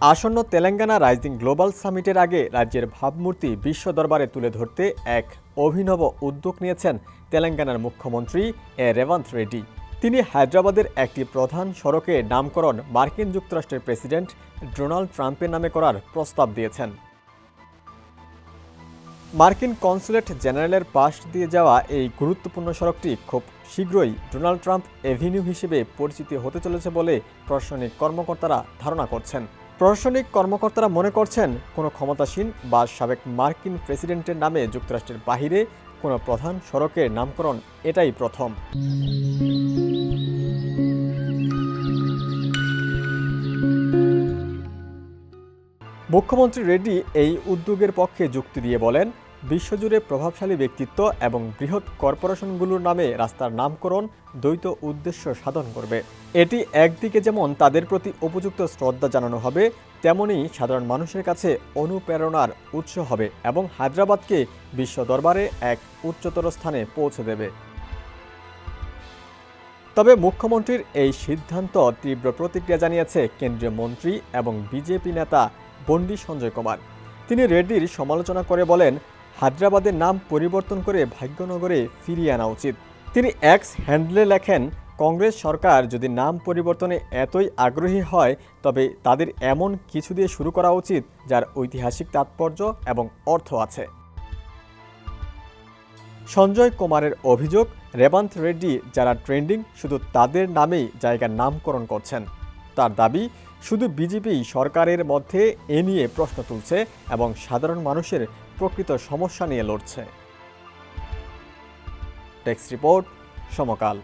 আসন্ন Telangana rising global সামিটের আগে রাজ্যের ভাবমূর্তি বিশ্ব দরবারে তুলে ধরতে এক অভিনব উদ্যোগ নিয়েছেন তেলেঙ্গানার মুখ্যমন্ত্রী রেভান্ত রেড্ডি। তিনি হায়দ্রাবাদের একটি প্রধান সড়কের নামকরণ মার্কিন যুক্তরাষ্ট্রের প্রেসিডেন্ট ডোনাল্ড ট্রাম্পের নামে করার প্রস্তাব দিয়েছেন। মার্কিন কনসুলেট জেনারেলের পাশ দিয়ে যাওয়া এই গুরুত্বপূর্ণ সড়কটি খুব শীঘ্রই ডোনাল্ড ট্রাম্প এভিনিউ হিসেবে পরিচিত হতে চলেছে বলে প্রশাসনিক কর্মকর্তারা ধারণা করছেন। প্রশাসনিক কর্মকর্তারা মনে করছেন, কোনো ক্ষমতাসীন বা সাবেক মার্কিন প্রেসিডেন্টের নামে যুক্তরাষ্ট্রের বাহিরে কোনো প্রধান সড়কের নামকরণ এটাই প্রথম। মুখ্যমন্ত্রী রেড্ডি এই উদ্যোগের পক্ষে যুক্তি দিয়ে বলেন, বিশ্বজুড়ে প্রভাবশালী ব্যক্তিত্ব এবং বৃহৎ কর্পোরেশনগুলোর নামে রাস্তার নামকরণ দ্বৈত উদ্দেশ্য সাধন করবে। এটি একদিকে যেমন তাদের প্রতি উপযুক্ত শ্রদ্ধা জানানো হবে, তেমনি সাধারণ মানুষের কাছে অনুপ্রেরণার উৎস হবে এবং হায়দ্রাবাদকে বিশ্ব দরবারে এক উচ্চতর স্থানে পৌঁছে দেবে। তবে মুখ্যমন্ত্রীর এই সিদ্ধান্ত তীব্র প্রতিক্রিয়া জানিয়েছে কেন্দ্রীয় মন্ত্রী এবং বিজেপি নেতা বন্ডি সঞ্জয় কুমার। তিনি রেড্ডির সমালোচনা করে বলেন, হায়দ্রাবাদের নাম পরিবর্তন করে ভাগ্যনগরে ফিরিয়ে আনা উচিত। তিনি এক্স হ্যান্ডেলে লেখেন, কংগ্রেস সরকার যদি নাম পরিবর্তনে এতই আগ্রহী হয় তবে তাদের এমন কিছু দিয়ে শুরু করা উচিত যার ঐতিহাসিক তাৎপর্য এবং অর্থ আছে। সঞ্জয় কুমারের অভিযোগ, রেভান্ত রেড্ডি যারা ট্রেন্ডিং শুধু তাদের নামেই জায়গার নামকরণ করছেন। তার দাবি, শুধু বিজেপি সরকারের মধ্যে এ নিয়ে প্রশ্ন তুলছে এবং সাধারণ মানুষের প্রকৃত সমস্যা নিয়ে লড়ছে। টেক্সট রিপোর্ট, সমকাল।